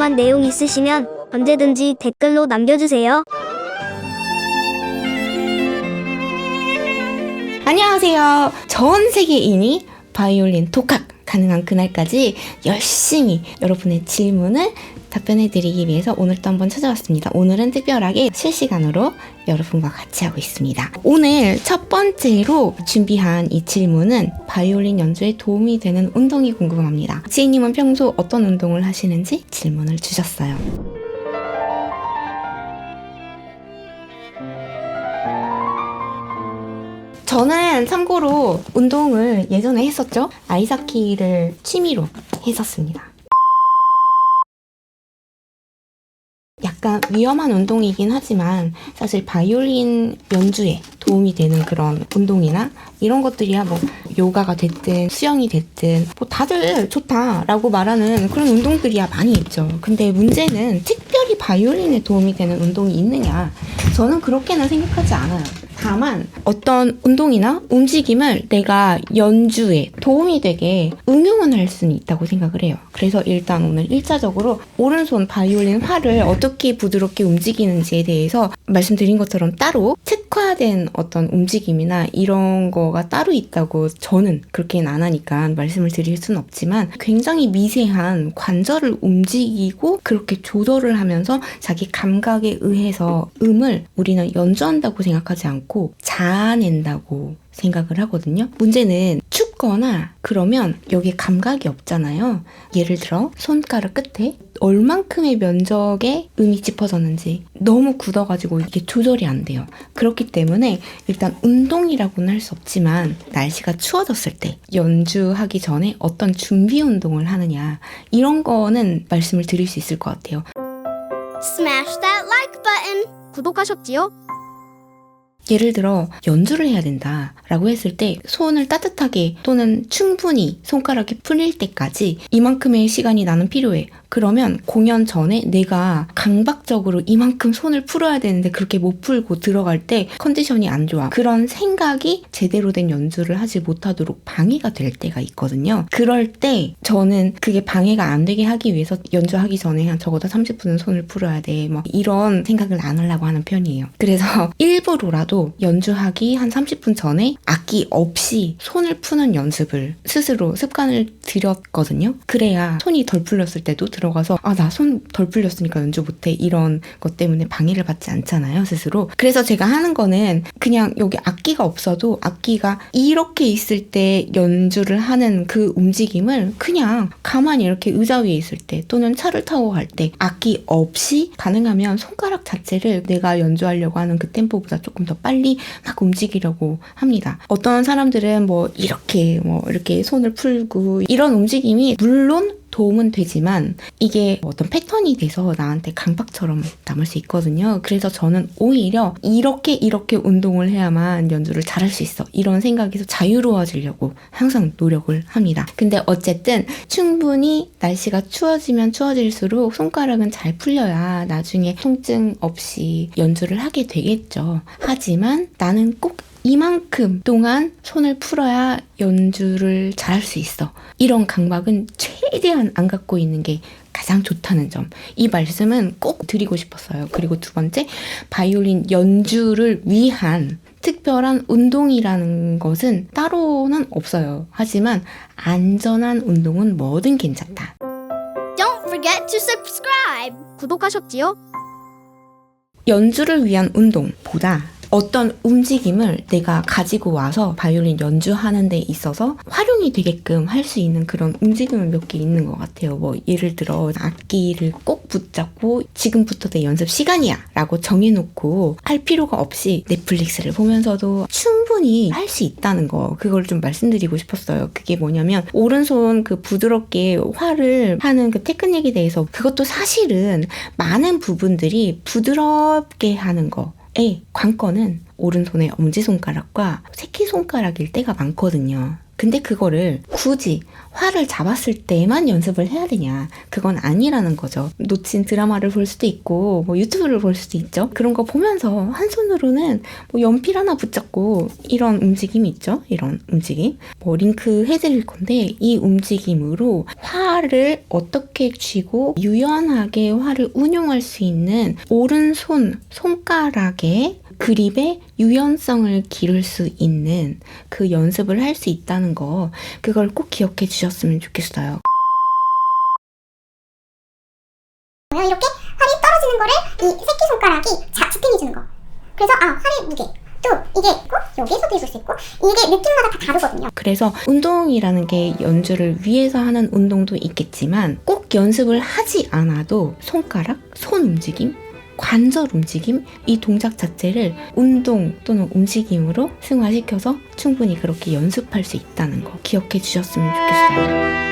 궁금한 내용 있으시면 언제든지 댓글로 남겨주세요. 안녕하세요. 전 세계인이 바이올린 독학 가능한 그날까지 열심히 여러분의 질문을 답변해드리기 위해서 오늘도 한번 찾아왔습니다. 오늘은 특별하게 실시간으로 여러분과 같이 하고 있습니다. 오늘 첫 번째로 준비한 이 질문은 바이올린 연주에 도움이 되는 운동이 궁금합니다. 지혜님은 평소 어떤 운동을 하시는지 질문을 주셨어요. 저는 참고로 운동을 예전에 했었죠. 아이스하키를 취미로 했었습니다. 약간 위험한 운동이긴 하지만 사실 바이올린 연주에 도움이 되는 그런 운동이나 이런 것들이야 뭐 요가가 됐든 수영이 됐든 뭐 다들 좋다라고 말하는 그런 운동들이야 많이 있죠. 근데 문제는 특별히 바이올린에 도움이 되는 운동이 있느냐? 저는 그렇게는 생각하지 않아요. 다만 어떤 운동이나 움직임을 내가 연주에 도움이 되게 응용은 할 수는 있다고 생각을 해요. 그래서 일단 오늘 1차적으로 오른손 바이올린 활을 어떻게 부드럽게 움직이는지에 대해서 말씀드린 것처럼 따로 특화된 어떤 움직임이나 이런 거가 따로 있다고 저는 그렇게는 안 하니까 말씀을 드릴 수는 없지만 굉장히 미세한 관절을 움직이고 그렇게 조절을 하면서 자기 감각에 의해서 음을 우리는 연주한다고 생각하지 않고 자아낸다고 생각을 하거든요. 문제는 춥거나 그러면 여기에 감각이 없잖아요. 예를 들어 손가락 끝에 얼만큼의 면적의 음이 짚어졌는지 너무 굳어가지고 이게 조절이 안 돼요. 그렇기 때문에 일단 운동이라고는 할 수 없지만 날씨가 추워졌을 때 연주하기 전에 어떤 준비 운동을 하느냐 이런 거는 말씀을 드릴 수 있을 것 같아요. Smash that like button. 구독하셨지요? 예를 들어 연주를 해야 된다라고 했을 때 손을 따뜻하게 또는 충분히 손가락이 풀릴 때까지 이만큼의 시간이 나는 필요해. 그러면 공연 전에 내가 강박적으로 이만큼 손을 풀어야 되는데 그렇게 못 풀고 들어갈 때 컨디션이 안 좋아. 그런 생각이 제대로 된 연주를 하지 못하도록 방해가 될 때가 있거든요. 그럴 때 저는 그게 방해가 안 되게 하기 위해서 연주하기 전에 한 적어도 30분은 손을 풀어야 돼. 뭐 이런 생각을 안 하려고 하는 편이에요. 그래서 일부러라도 연주하기 한 30분 전에 악기 없이 손을 푸는 연습을 스스로 습관을 들였거든요. 그래야 손이 덜 풀렸을 때도 들어가서 나 손 덜 풀렸으니까 연주 못해 이런 것 때문에 방해를 받지 않잖아요, 스스로. 그래서 제가 하는 거는 그냥 여기 악기가 없어도 악기가 이렇게 있을 때 연주를 하는 그 움직임을 그냥 가만히 이렇게 의자 위에 있을 때 또는 차를 타고 갈 때 악기 없이 가능하면 손가락 자체를 내가 연주하려고 하는 그 템포보다 조금 더 빨리 막 움직이려고 합니다. 어떤 사람들은 이렇게 손을 풀고 이런 움직임이 물론 도움은 되지만 이게 어떤 패턴이 돼서 나한테 강박처럼 남을 수 있거든요. 그래서 저는 오히려 이렇게 운동을 해야만 연주를 잘할 수 있어. 이런 생각에서 자유로워지려고 항상 노력을 합니다. 근데 어쨌든 충분히 날씨가 추워지면 추워질수록 손가락은 잘 풀려야 나중에 통증 없이 연주를 하게 되겠죠. 하지만 나는 꼭 이만큼 동안 손을 풀어야 연주를 잘할 수 있어. 이런 강박은 최대한 안 갖고 있는 게 가장 좋다는 점. 이 말씀은 꼭 드리고 싶었어요. 그리고 두 번째, 바이올린 연주를 위한 특별한 운동이라는 것은 따로는 없어요. 하지만 안전한 운동은 뭐든 괜찮다. Don't forget to subscribe. 구독하셨지요? 연주를 위한 운동보다 어떤 움직임을 내가 가지고 와서 바이올린 연주하는 데 있어서 활용이 되게끔 할 수 있는 그런 움직임은 몇 개 있는 것 같아요. 예를 들어 악기를 꼭 붙잡고 지금부터 내 연습 시간이야 라고 정해놓고 할 필요가 없이 넷플릭스를 보면서도 충분히 할 수 있다는 거, 그걸 좀 말씀드리고 싶었어요. 그게 뭐냐면 오른손 그 부드럽게 활을 하는 그 테크닉에 대해서 그것도 사실은 많은 부분들이 부드럽게 하는 거 관건은 오른손의 엄지손가락과 새끼손가락일 때가 많거든요. 근데 그거를 굳이 활을 잡았을 때만 연습을 해야 되냐? 그건 아니라는 거죠. 놓친 드라마를 볼 수도 있고 뭐 유튜브를 볼 수도 있죠. 그런 거 보면서 한 손으로는 뭐 연필 하나 붙잡고 이런 움직임이 있죠. 이런 움직임. 뭐 링크 해드릴 건데 이 움직임으로 활을 어떻게 쥐고 유연하게 활을 운용할 수 있는 오른손 손가락의 그립의 유연성을 기를 수 있는 그 연습을 할 수 있다는 거, 그걸 꼭 기억해 주셨으면 좋겠어요. 이렇게 활이 떨어지는 거를 이 새끼손가락이 지탱해주는 거. 그래서 활의 무게 또 이게 있고 여기서도 입을 수 있고 이게 느낌마다 다 다르거든요. 그래서 운동이라는 게 연주를 위해서 하는 운동도 있겠지만 꼭 연습을 하지 않아도 손가락, 손 움직임, 관절 움직임, 이 동작 자체를 운동 또는 움직임으로 승화시켜서 충분히 그렇게 연습할 수 있다는 거 기억해 주셨으면 좋겠어요.